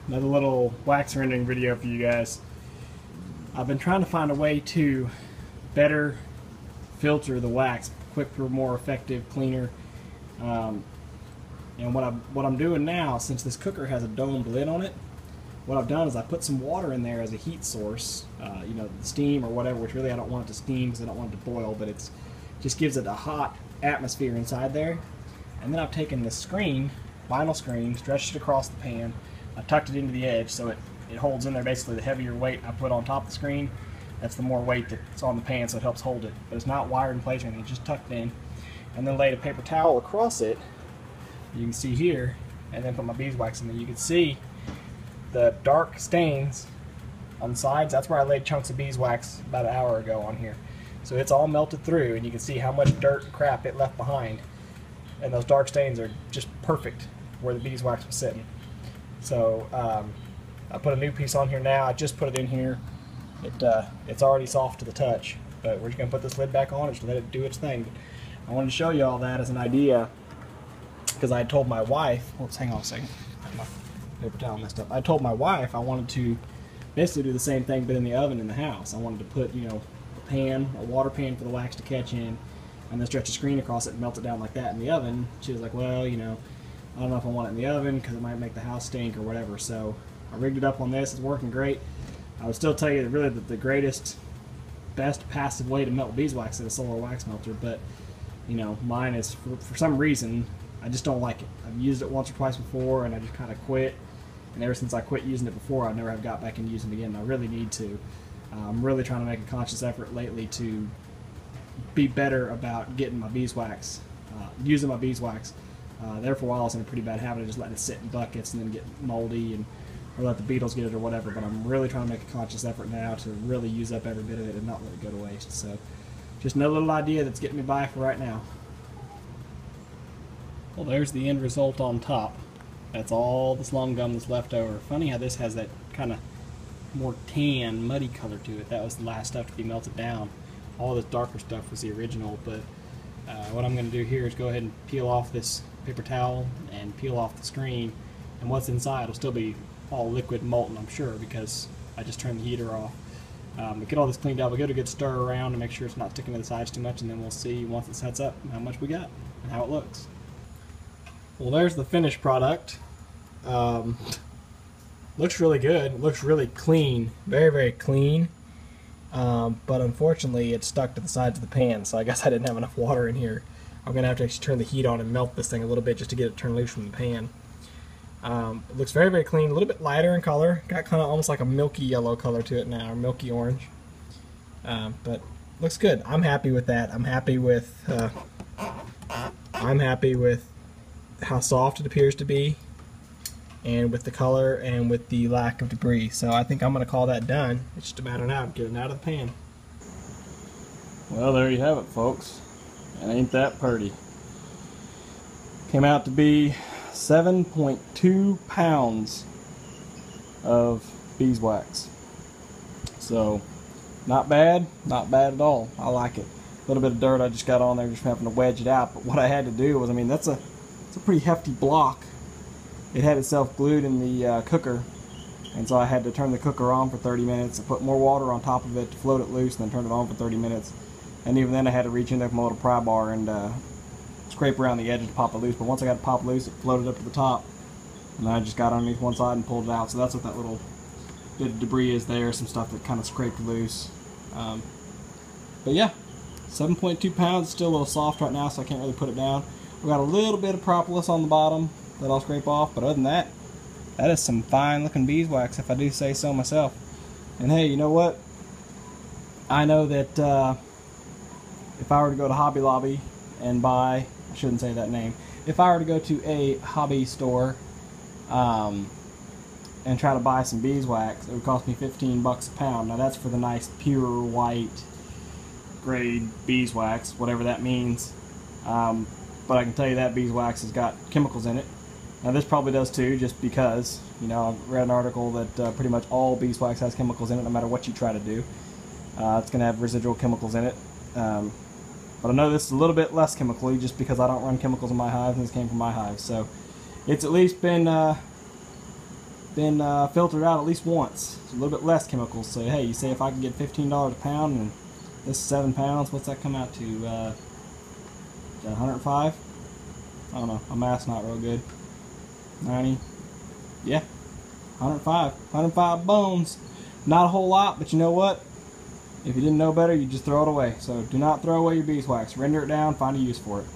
Another little wax rendering video for you guys. I've been trying to find a way to better filter the wax, quicker, more effective, cleaner. And what I'm doing now, since this cooker has a domed lid on it, what I've done is I put some water in there as a heat source, you know, the steam or whatever, which really I don't want it to steam because I don't want it to boil, but it's just gives it a hot atmosphere inside there. And then I've taken this screen, vinyl screen, stretched it across the pan. I tucked it into the edge so it holds in there. Basically, the heavier weight I put on top of the screen, that's the more weight that's on the pan, so it helps hold it. But it's not wired in place or anything, it's just tucked in. And then laid a paper towel across it, you can see here, and then put my beeswax in there. You can see the dark stains on the sides. That's where I laid chunks of beeswax about an hour ago on here. So it's all melted through, and you can see how much dirt and crap it left behind. And those dark stains are just perfect where the beeswax was sitting. So I put a new piece on here now. I just put it in here. It's already soft to the touch, but we're just going to put this lid back on and just let it do its thing. But I wanted to show you all that as an idea because I told my wife, oops, hang on a second, my paper towel messed up. I told my wife I wanted to basically do the same thing but in the oven in the house. I wanted to put, you know, a pan, a water pan for the wax to catch in, and then stretch a screen across it and melt it down like that in the oven. She was like, well, you know, I don't know if I want it in the oven because it might make the house stink or whatever. So I rigged it up on this. It's working great. I would still tell you that really the greatest, best passive way to melt beeswax is a solar wax melter, but you know, mine is for some reason I just don't like it. I've used it once or twice before and I just kind of quit. And ever since I quit using it before, I never have got back into using it again. And I really need to. I'm really trying to make a conscious effort lately to be better about getting my beeswax, using my beeswax. There for a while I was in a pretty bad habit of just letting it sit in buckets and then get moldy and or let the beetles get it or whatever, but I'm really trying to make a conscious effort now to really use up every bit of it and not let it go to waste. So just another little idea that's getting me by for right now. Well, there's the end result on top. That's all the slum gum that's left over. Funny how this has that kind of more tan, muddy color to it. That was the last stuff to be melted down. All this darker stuff was the original, but what I'm going to do here is go ahead and peel off this paper towel and peel off the screen, and what's inside will still be all liquid molten, I'm sure, because I just turned the heater off. We get all this cleaned up. We'll get a good stir around to make sure it's not sticking to the sides too much, and then we'll see once it sets up how much we got and how it looks. Well, there's the finished product. Looks really good. It looks really clean, very, very clean. But unfortunately it's stuck to the sides of the pan, so I guess I didn't have enough water in here. I'm going to have to actually turn the heat on and melt this thing a little bit just to get it turned loose from the pan. It looks very, very clean, a little bit lighter in color. Got kind of almost like a milky yellow color to it now, or milky orange. But looks good. I'm happy with that. I'm happy with how soft it appears to be, and with the color and with the lack of debris. So I think I'm going to call that done. It's just a matter now of getting it out of the pan. Well, there you have it, folks. And ain't that pretty. Came out to be 7.2 pounds of beeswax. So not bad at all. I like it. A little bit of dirt I just got on there, just having to wedge it out. But what I had to do was, I mean, it's a pretty hefty block. It had itself glued in the cooker, and so I had to turn the cooker on for 30 minutes and put more water on top of it to float it loose, and then turn it on for 30 minutes. And even then I had to reach in there with my little pry bar and scrape around the edges to pop it loose. But once I got it popped loose, it floated up to the top, and then I just got underneath one side and pulled it out. So that's what that little bit of debris is there, some stuff that kind of scraped loose. But yeah, 7.2 pounds, still a little soft right now, so I can't really put it down. We got a little bit of propolis on the bottom that I'll scrape off, but other than that, that is some fine looking beeswax, if I do say so myself. And hey, you know what? I know that if I were to go to Hobby Lobby and buy, I shouldn't say that name, if I were to go to a hobby store and try to buy some beeswax, it would cost me 15 bucks a pound. Now that's for the nice pure white grade beeswax, whatever that means. But I can tell you that beeswax has got chemicals in it. Now this probably does too, just because, you know, I've read an article that pretty much all beeswax has chemicals in it, no matter what you try to do. It's going to have residual chemicals in it. But I know this is a little bit less chemically, just because I don't run chemicals in my hive, and this came from my hive. So it's at least been been filtered out at least once. It's a little bit less chemicals. So hey, you say if I can get $15 a pound and this is 7 pounds, what's that come out to? 105? I don't know. My math's not real good. 90? Yeah. 105 bones. Not a whole lot, but you know what? If you didn't know better, you just throw it away. So do not throw away your beeswax. Render it down, find a use for it.